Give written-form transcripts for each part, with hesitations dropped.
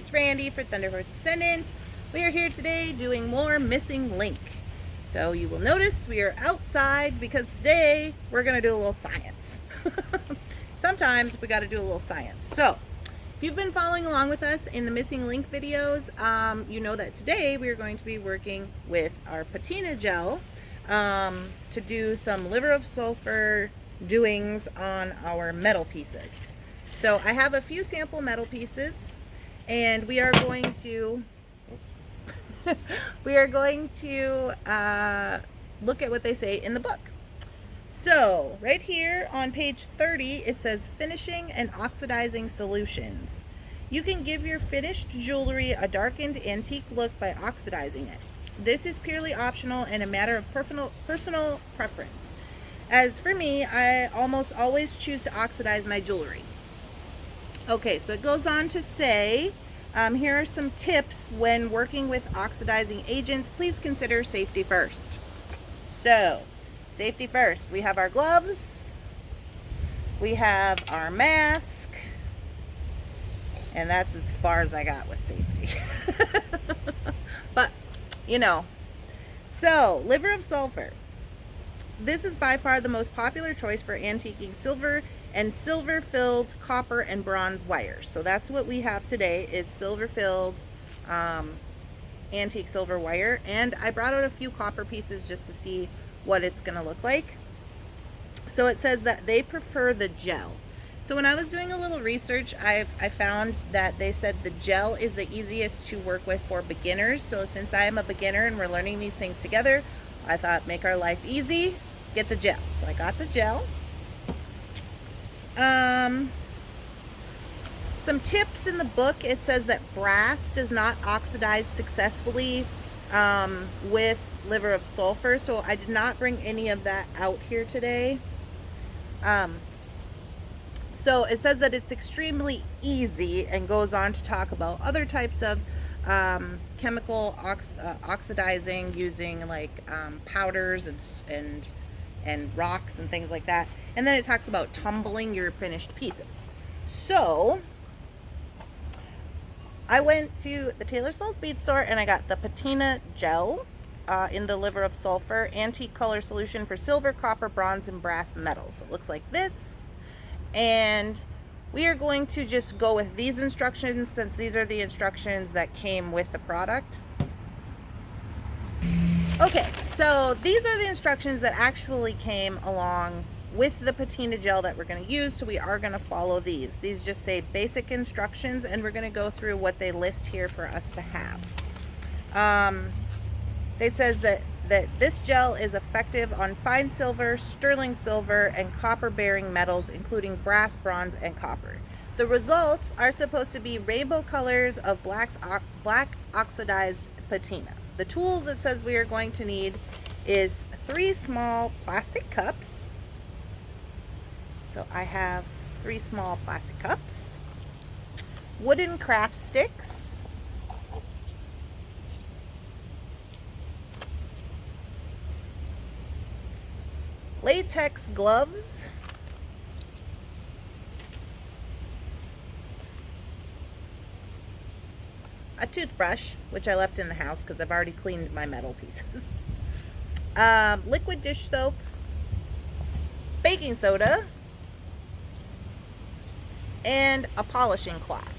It's Randy for Thunderhorse Descendant. We are here today doing more Missing Link. So you will notice we are outside because today we're going to do a little science. Sometimes we got to do a little science. So if you've been following along with us in the Missing Link videos, you know that today we are going to be working with our patina gel to do some Liver of Sulfur doings on our metal pieces. So I have a few sample metal pieces, and we are going to look at what they say in the book. So right here on page 30 it says finishing and oxidizing solutions. You can give your finished jewelry a darkened antique look by oxidizing it. This is purely optional and a matter of personal preference. As for me, I almost always choose to oxidize my jewelry. Okay, so it goes on to say, here are some tips when working with oxidizing agents. Please consider safety first. So, safety first. We have our gloves, we have our mask, and that's as far as I got with safety. But, you know. So, Liver of Sulfur. This is by far the most popular choice for antiquing silver and silver-filled copper and bronze wires. So that's what we have today, is silver-filled antique silver wire. And I brought out a few copper pieces just to see what it's going to look like. So it says that they prefer the gel. So when I was doing a little research, I found that they said the gel is the easiest to work with for beginners. So since I am a beginner and we're learning these things together, I thought, make our life easy, get the gel. So I got the gel. Some tips in the book. It says that brass does not oxidize successfully with Liver of Sulfur, so I did not bring any of that out here today. So it says that it's extremely easy, and goes on to talk about other types of chemical oxidizing using like powders and rocks and things like that. And then it talks about tumbling your finished pieces. So I went to the Taylor's Falls bead store and I got the patina gel in the Liver of Sulfur antique color solution for silver, copper, bronze, and brass metals. So it looks like this. And we are going to just go with these instructions since these are the instructions that came with the product. Okay, so these are the instructions that actually came along with the patina gel that we're going to use, so we are going to follow these. These just say basic instructions, and we're going to go through what they list here for us to have. They says that this gel is effective on fine silver, sterling silver, and copper-bearing metals, including brass, bronze, and copper. The results are supposed to be rainbow colors of black oxidized patina. The tools it says we are going to need is 3 small plastic cups. So I have 3 small plastic cups, wooden craft sticks, latex gloves, a toothbrush, which I left in the house because I've already cleaned my metal pieces, liquid dish soap, baking soda, and a polishing cloth.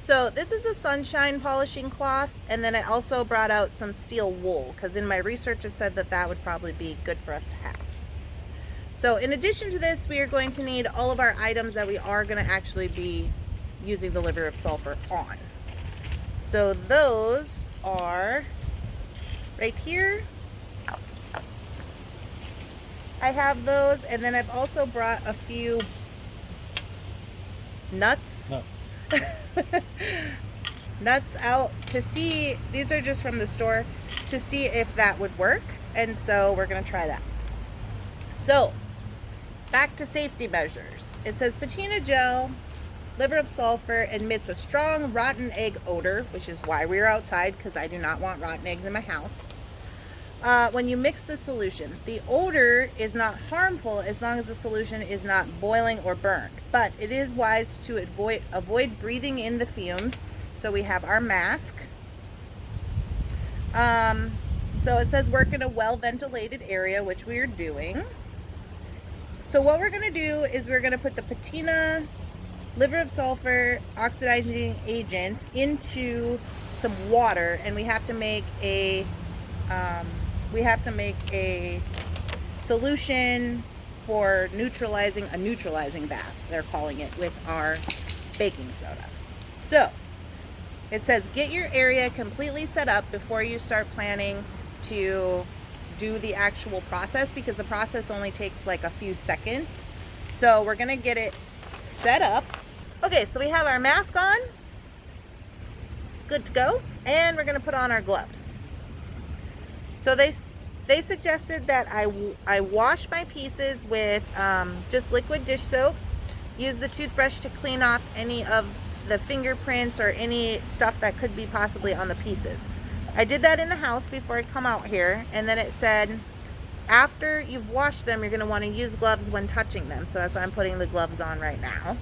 So this is a sunshine polishing cloth, and then I also brought out some steel wool because in my research it said that that would probably be good for us to have. So in addition to this, we are going to need all of our items that we are going to actually be using the Liver of Sulfur on. So those are right here. I have those, and then I've also brought a few nuts out to see. These are just from the store to see if that would work, and so we're going to try that. So back to safety measures. It says patina gel Liver of Sulfur emits a strong rotten egg odor, which is why we're outside, because I do not want rotten eggs in my house. When you mix the solution, the odor is not harmful as long as the solution is not boiling or burned. but it is wise to avoid breathing in the fumes. So we have our mask. So it says work in a well-ventilated area, which we are doing. So what we're going to do is we're going to put the patina, liver of sulfur, oxidizing agent into some water, and we have to make a solution for neutralizing bath, they're calling it, with our baking soda. So it says get your area completely set up before you start planning to do the actual process, because the process only takes like a few seconds. So we're gonna get it set up. Okay, so we have our mask on, good to go, and we're gonna put on our gloves. So they suggested that I wash my pieces with just liquid dish soap, use the toothbrush to clean off any of the fingerprints or any stuff that could be possibly on the pieces. I did that in the house before I come out here, and then it said after you've washed them, you're going to want to use gloves when touching them. So that's why I'm putting the gloves on right now.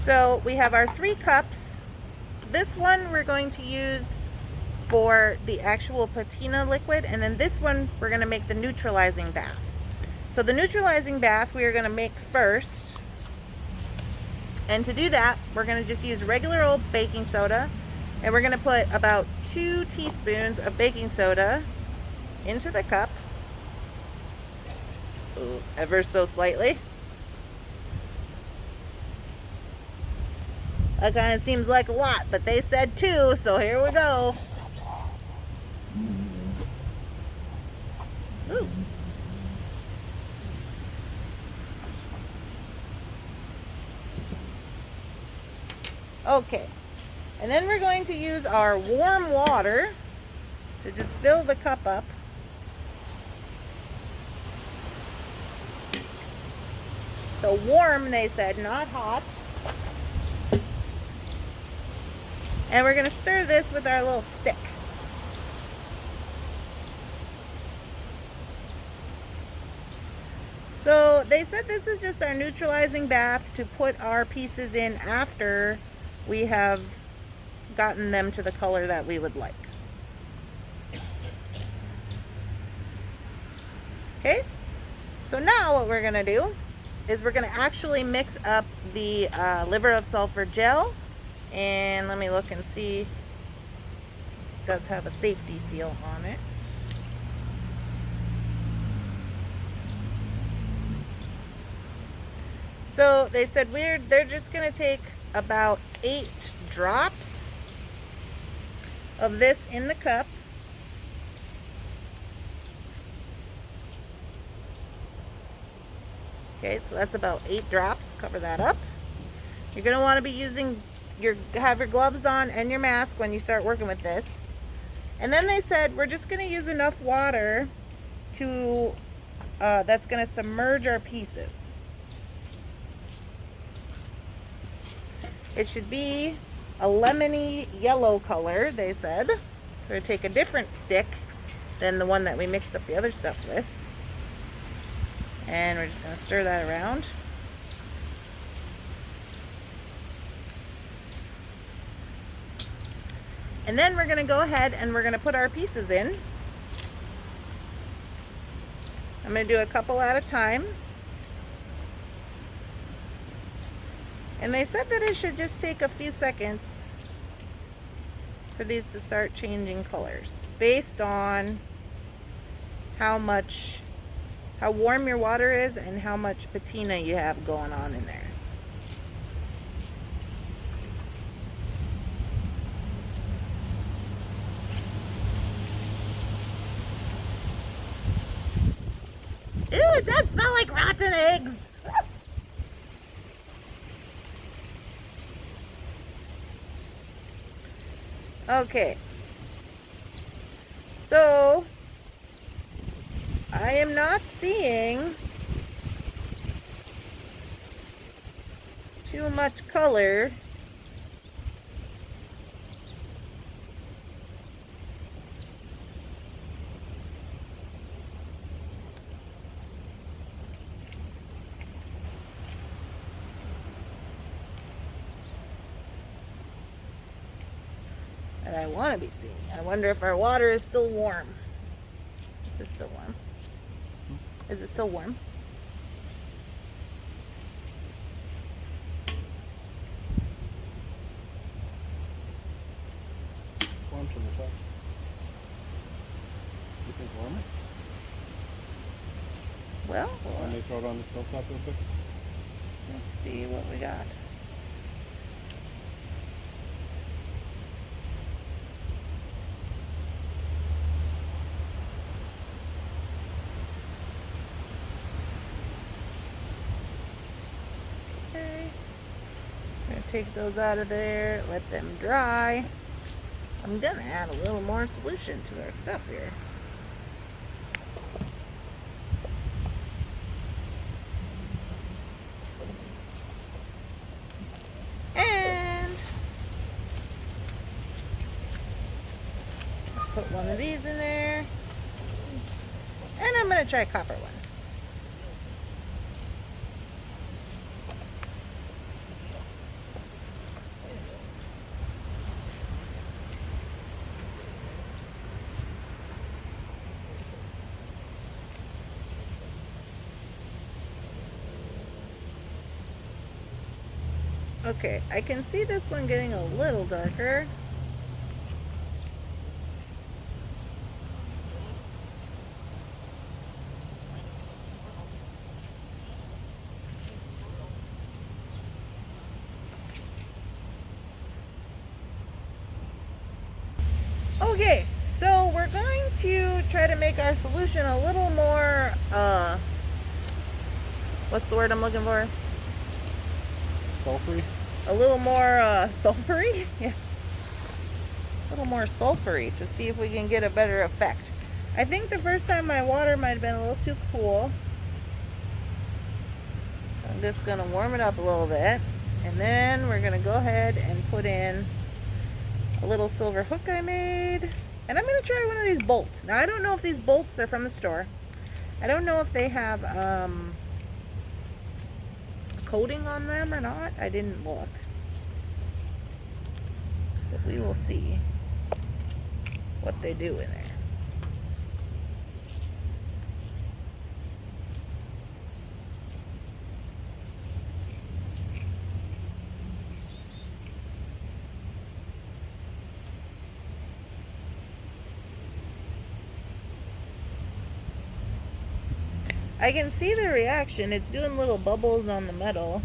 So we have our 3 cups. This one we're going to use for the actual patina liquid, and then this one we're going to make the neutralizing bath. So the neutralizing bath we are going to make first. And to do that, we're going to just use regular old baking soda, and we're going to put about 2 teaspoons of baking soda into the cup. Ooh, ever so slightly. That kind of seems like a lot, but they said 2, so here we go. Ooh. Okay, and then we're going to use our warm water to just fill the cup up. So warm, they said, not hot. And we're going to stir this with our little stick. So they said this is just our neutralizing bath to put our pieces in after we have gotten them to the color that we would like. Okay, so now what we're going to do is we're going to actually mix up the liver of sulfur gel, and let me look and see. It does have a safety seal on it. So they said they're just going to take about 8 drops of this in the cup. Okay, so that's about 8 drops. Cover that up. You're going to want to be using have your gloves on and your mask when you start working with this. And then they said we're just going to use enough water to that's going to submerge our pieces. It should be a lemony yellow color, they said. We're going to take a different stick than the one that we mixed up the other stuff with. And we're just going to stir that around. And then we're going to go ahead and we're going to put our pieces in. I'm going to do a couple at a time. And they said that it should just take a few seconds for these to start changing colors based on how warm your water is and how much patina you have going on in there. Ew, it does smell like rotten eggs. Okay, so I am not seeing too much color. that I want to be seeing. I wonder if our water is still warm. Is it still warm? Is it still warm? Warm from the top. You think warmer? Well, Let me throw it on the stove top real quick. let's see what we got. Okay. I'm going to take those out of there, let them dry. I'm going to add a little more solution to our stuff here. And put one of these in there. And I'm going to try a copper one. Okay, I can see this one getting a little darker. Okay, so we're going to try to make our solution a little more, what's the word I'm looking for? Sulfury? A little more sulfury? Yeah. A little more sulfury to see if we can get a better effect. I think the first time my water might have been a little too cool. I'm just going to warm it up a little bit. And then we're going to go ahead and put in a little silver hook I made. And I'm going to try one of these bolts. Now, I don't know if these bolts, they're from the store. I don't know if they have coating on them or not. I didn't look. But we will see what they do in there. I can see the reaction. It's doing little bubbles on the metal.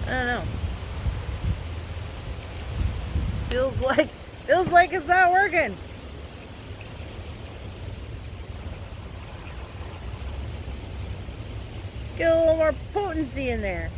I don't know. Feels like it's not working. Get a little more potency in there.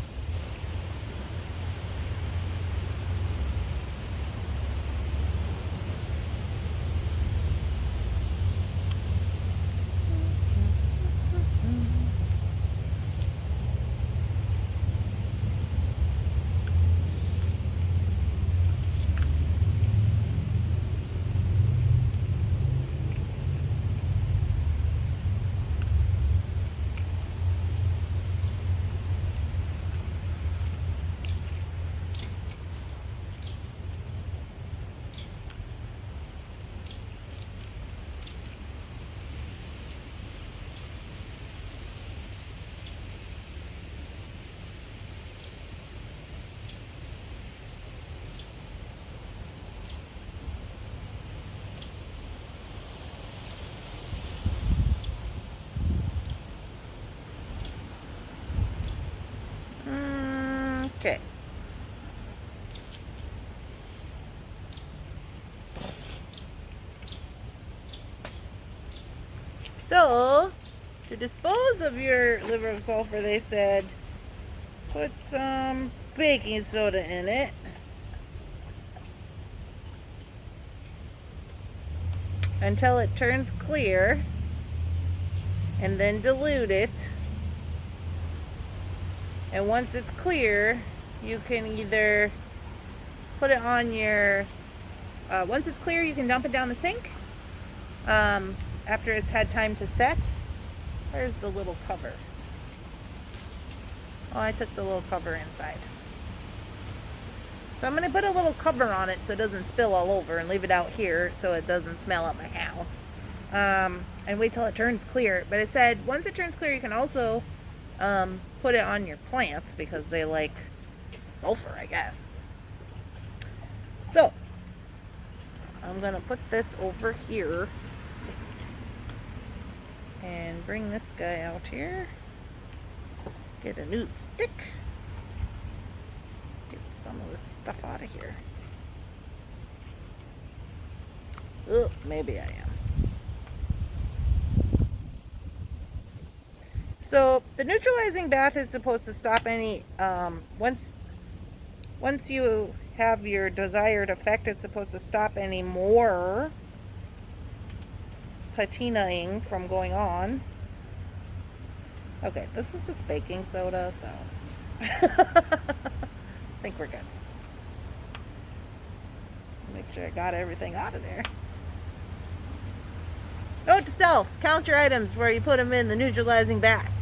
Okay. So, to dispose of your liver of sulfur, they said, put some baking soda in it. until it turns clear, and then dilute it. And once it's clear, you can either put it on your, once it's clear, you can dump it down the sink after it's had time to set. Where's the little cover? Oh, I took the little cover inside. So I'm going to put a little cover on it so it doesn't spill all over, and leave it out here so it doesn't smell at my house. And wait till it turns clear. But it said once it turns clear, you can also put it on your plants because they like sulfur, I guess. So I'm going to put this over here and bring this guy out here. Get a new stick. Get some of this stuff out of here. Oh, maybe I am. So the neutralizing bath is supposed to stop any, once you have your desired effect, it's supposed to stop any more patinaing from going on. Okay, this is just baking soda, so I think we're good. Make sure I got everything out of there. Note to self, count your items where you put them in the neutralizing bath.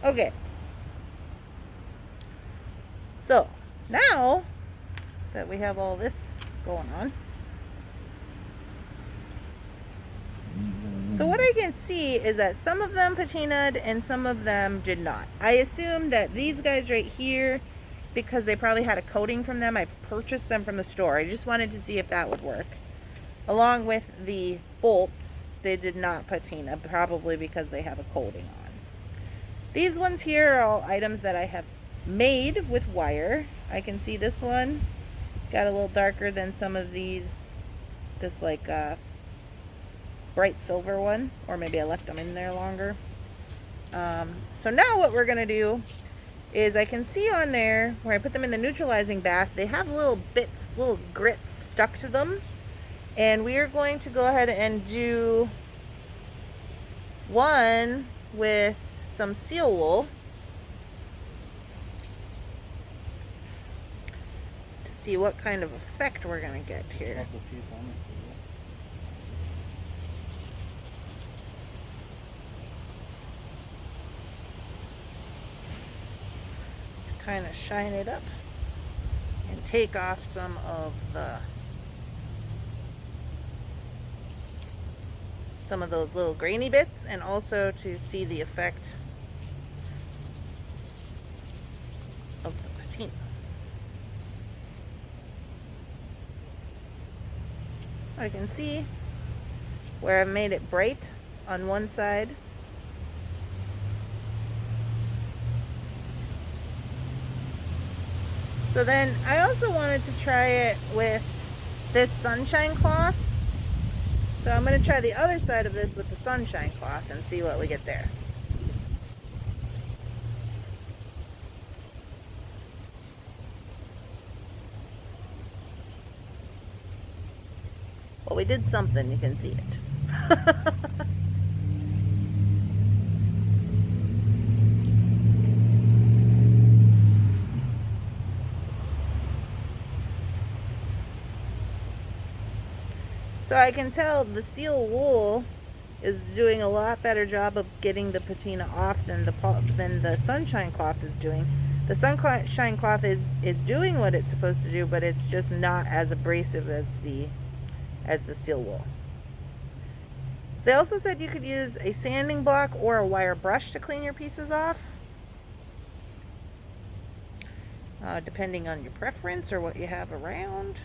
Okay. So, now that we have all this going on, so what I can see is that some of them patinaed and some of them did not. I assume that these guys right here, because they probably had a coating from them, I've purchased them from the store. I just wanted to see if that would work. Along with the bolts, they did not patina, probably because they have a coating on. These ones here are all items that I have made with wire. I can see this one got a little darker than some of these, this like bright silver one, or maybe I left them in there longer. So now what we're gonna do is, I can see on there where I put them in the neutralizing bath, they have little bits, little grits stuck to them, and we are going to go ahead and do one with some steel wool to see what kind of effect we're gonna get here. Just the piece on this table. Kind of shine it up and take off some of those little grainy bits, and also to see the effect of the patina. I can see where I've made it bright on one side. So then I also wanted to try it with this sunshine cloth. So I'm going to try the other side of this with the sunshine cloth and see what we get there. Well, we did something, you can see it. So I can tell the seal wool is doing a lot better job of getting the patina off than the sunshine cloth is doing. The sunshine cloth is doing what it's supposed to do, but it's just not as abrasive as the seal wool. They also said you could use a sanding block or a wire brush to clean your pieces off, depending on your preference or what you have around.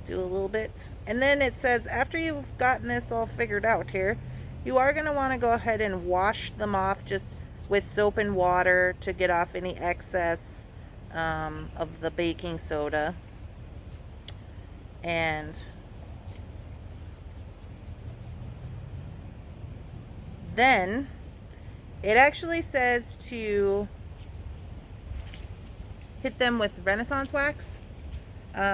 Do a little bit, and then it says after you've gotten this all figured out here, you are going to want to go ahead and wash them off just with soap and water to get off any excess of the baking soda. And then it actually says to hit them with Renaissance wax,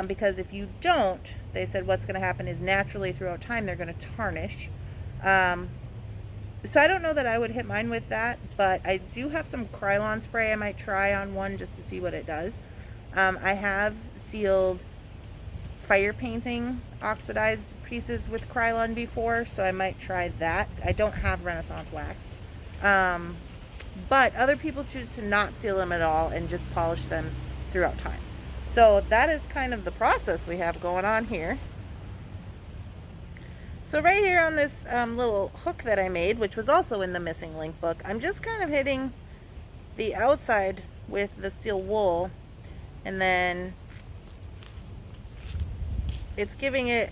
because if you don't, they said what's going to happen is naturally throughout time they're going to tarnish. So I don't know that I would hit mine with that, but I do have some Krylon spray I might try on one just to see what it does. I have sealed fire painting oxidized pieces with Krylon before, so I might try that. I don't have Renaissance wax. But other people choose to not seal them at all and just polish them throughout time. So that is kind of the process we have going on here. So right here on this little hook that I made, which was also in the missing link book, I'm just kind of hitting the outside with the steel wool, and then it's giving it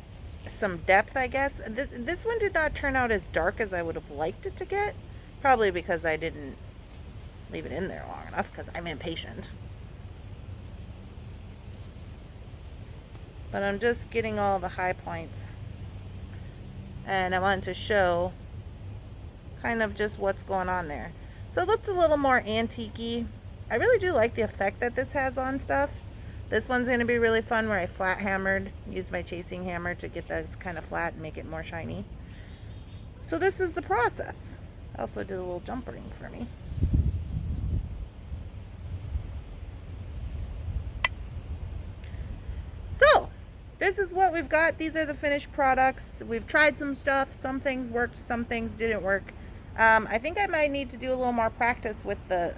some depth, I guess. This one did not turn out as dark as I would have liked it to get, probably because I didn't leave it in there long enough, because I'm impatient. But I'm just getting all the high points. And I wanted to show kind of just what's going on there. So it looks a little more antique-y. I really do like the effect that this has on stuff. This one's going to be really fun, where I flat hammered, used my chasing hammer to get those kind of flat and make it more shiny. So this is the process. I also did a little jump ring for me. So this is what we've got. These are the finished products. We've tried some stuff. Some things worked, some things didn't work. I think I might need to do a little more practice with the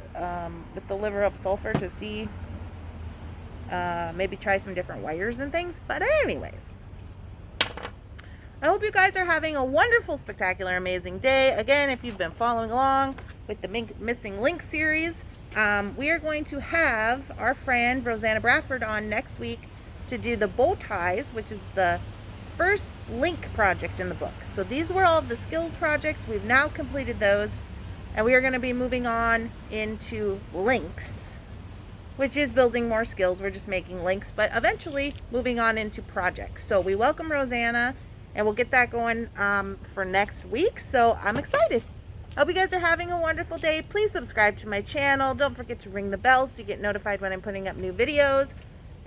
Liver of Sulfur to see, maybe try some different wires and things. But anyways, I hope you guys are having a wonderful, spectacular, amazing day. Again, if you've been following along with the Missing Link series, we are going to have our friend Rosanna Bradford on next week to do the bow ties, which is the first link project in the book. So these were all of the skills projects. We've now completed those, and we are going to be moving on into links, which is building more skills. We're just making links, but eventually moving on into projects. So we welcome Rosanna, and we'll get that going for next week. So I'm excited. I hope you guys are having a wonderful day. Please subscribe to my channel. Don't forget to ring the bell so you get notified when I'm putting up new videos.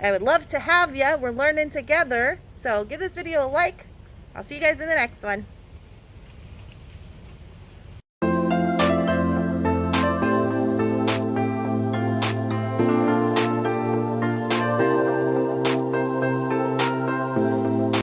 I would love to have you. We're learning together. So give this video a like. I'll see you guys in the next one.